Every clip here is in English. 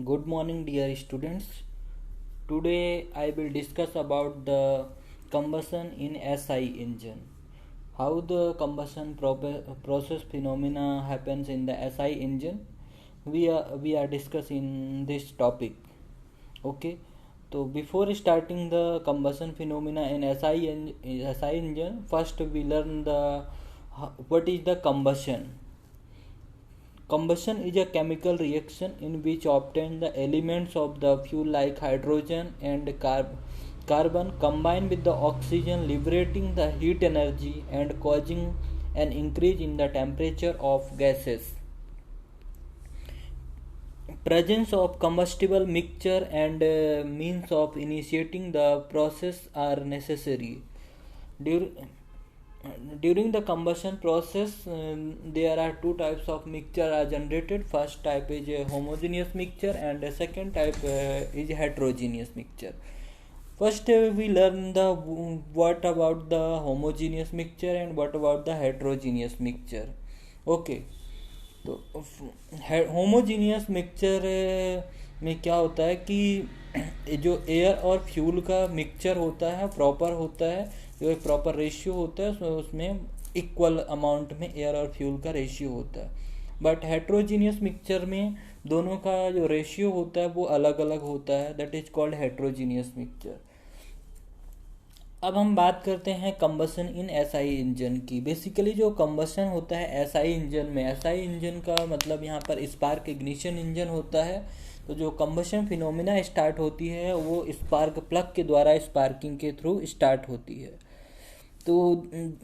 Good morning, dear students. Today I will discuss about the combustion in SI engine. How the process phenomena happens in the SI engine. We are discussing this topic. Okay. So before starting the combustion phenomena in SI engine, first we learn what is the combustion. Combustion is a chemical reaction in which obtain the elements of the fuel like hydrogen and carbon combine with the oxygen, liberating the heat energy and causing an increase in the temperature of gases. Presence of combustible mixture and means of initiating the process are necessary. Dur- During the combustion process, there are two types of mixture are generated. First type is a homogeneous mixture, and the second type is heterogeneous mixture. First, we learn the what about the homogeneous mixture and what about the heterogeneous mixture. Okay, तो homogeneous mixture में क्या होता है कि जो air और fuel का mixture होता है प्रॉपर होता है, जो एक प्रॉपर रेशियो होता है उसमें इक्वल अमाउंट में एयर और फ्यूल का रेशियो होता है. बट हेट्रोजीनियस मिक्सचर में दोनों का जो रेशियो होता है वो अलग अलग होता है. That is called heterogeneous mixture. अब हम बात करते हैं कंबसन इन एसआई इंजन की. बेसिकली जो कंबसन होता है एसआई इंजन में, एसआई इंजन का मतलब यहाँ पर स्पार्क इग्निशन इंजन होता है. तो जो कंबसन फिनोमिना स्टार्ट होती है वो स्पार्क प्लग के द्वारा स्पार्किंग के थ्रू स्टार्ट होती है. तो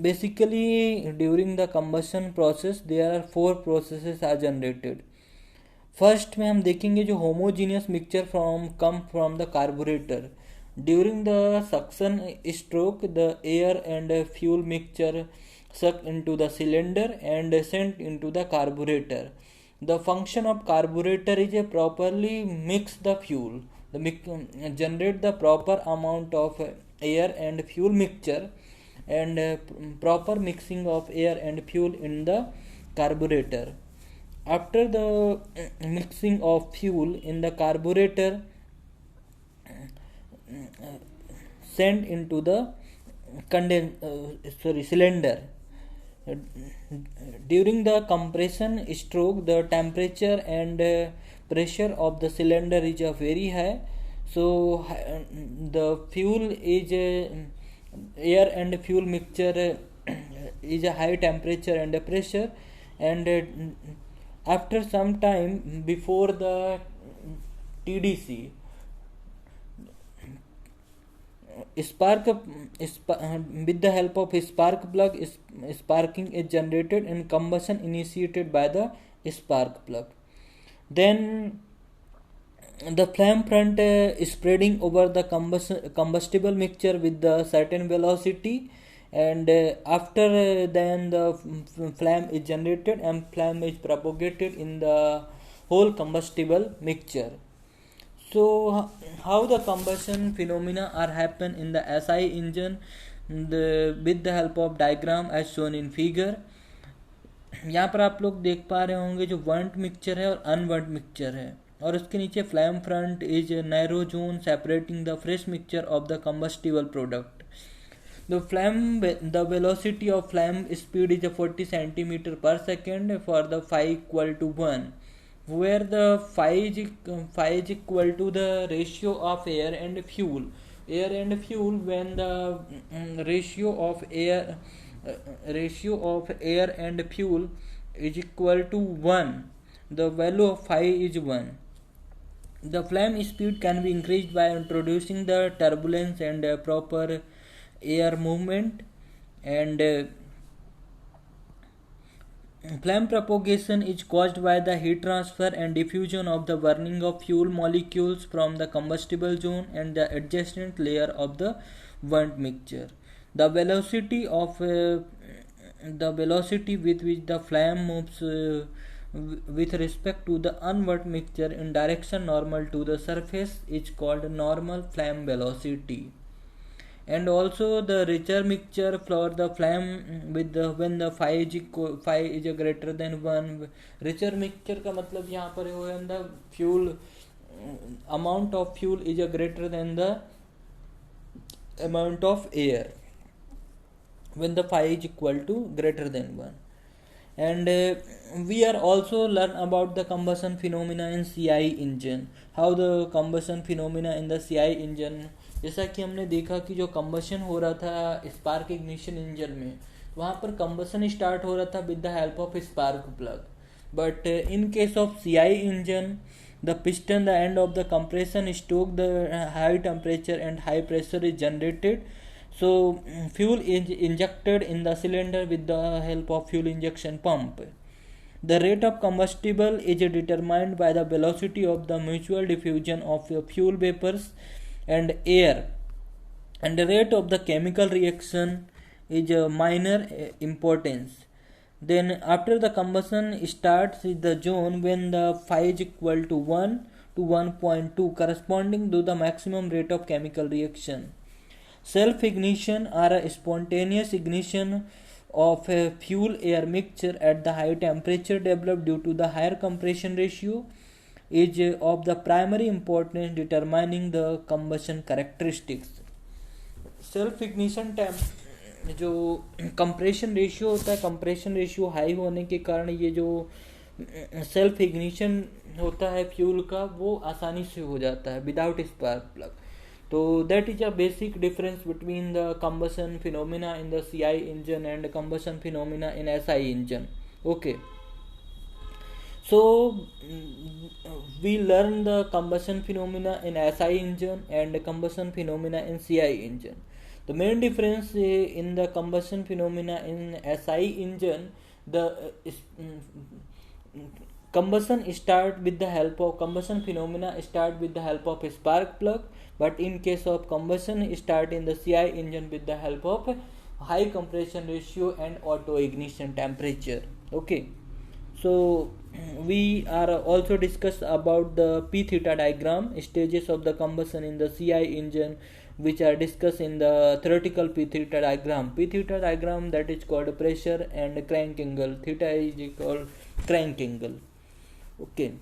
basically during the combustion process there are 4 processes are generated. First में हम देखेंगे जो homogeneous mixture come from the carburettor. During the suction stroke, the air and fuel mixture sucked into the cylinder and sent into the carburetor. The function of carburetor is a properly mix the fuel, generate the proper amount of air and fuel mixture, and proper mixing of air and fuel in the carburetor. After the mixing of fuel in the carburetor, sent into the cylinder. During the compression stroke, the temperature and pressure of the cylinder is very high. So the fuel is air and fuel mixture is a high temperature and pressure, and after some time before the TDC, with the help of spark plug, sparking is generated and combustion initiated by the spark plug. Then the flame front is spreading over the combustible mixture with the certain velocity, and after then the flame is generated and flame is propagated in the whole combustible mixture. So how the combustion phenomena are happen in the SI engine with the help of diagram as shown in figure. यहाँ पर आप लोग देख पा रहे होंगे जो weren't mixture है और अनवर्न्ट मिक्सचर है, और उसके नीचे flame front is narrow zone separating the fresh mixture of the combustible product. The velocity of flame speed is 40 centimeter per second for the phi equal to 1, where the phi is equal to the ratio of air and fuel. When the ratio of air and fuel is equal to 1, the value of phi is 1. The flame speed can be increased by introducing the turbulence and proper air movement, and flame propagation is caused by the heat transfer and diffusion of the burning of fuel molecules from the combustible zone and the adjacent layer of the burnt mixture. The velocity with which the flame moves with respect to the unburnt mixture in direction normal to the surface is called normal flame velocity. And also the richer mixture for the flame with the when the phi is greater than 1. richer mixture का मतलब यहाँ पर when the fuel amount of fuel is greater than the amount of air when the phi is equal to greater than 1. And we are also learn about the combustion phenomena in CI engine, how the combustion phenomena in the CI engine. जैसा कि हमने देखा कि जो combustion हो रहा था spark ignition engine में, वहाँ पर कंबशन स्टार्ट हो रहा था with the help of spark plug. But in case of CI engine, the piston, the end of the compression stoke, the high temperature and high pressure is generated. So fuel is injected in the cylinder with the help of fuel injection pump. The rate of combustible is determined by the velocity of the mutual diffusion of fuel vapors and air, and the rate of the chemical reaction is a minor importance. Then after the combustion starts is the zone when the phi is equal to 1 to 1.2, corresponding to the maximum rate of chemical reaction. Self ignition or a spontaneous ignition of a fuel air mixture at the high temperature developed due to the higher compression ratio is of the primary importance determining the combustion characteristics. Self ignition time जो compression ratio होता है, compression ratio high होने के कारण ये जो self ignition होता है फ्यूल का वो आसानी से हो जाता है विदाउट स्पार्क प्लग. तो that is a basic difference between the combustion phenomena in the CI engine and combustion phenomena in SI engine. Okay, so we learn the combustion phenomena in SI engine and combustion phenomena in CI engine. The main difference in the combustion phenomena in SI engine, the combustion phenomena start with the help of spark plug, but in case of combustion start in the CI engine with the help of high compression ratio and auto ignition temperature. Okay, so we are also discuss about the P theta diagram, stages of the combustion in the CI engine, which are discussed in the theoretical P theta diagram. P theta diagram, that is called pressure and crank angle. Theta is called crank angle. Okay.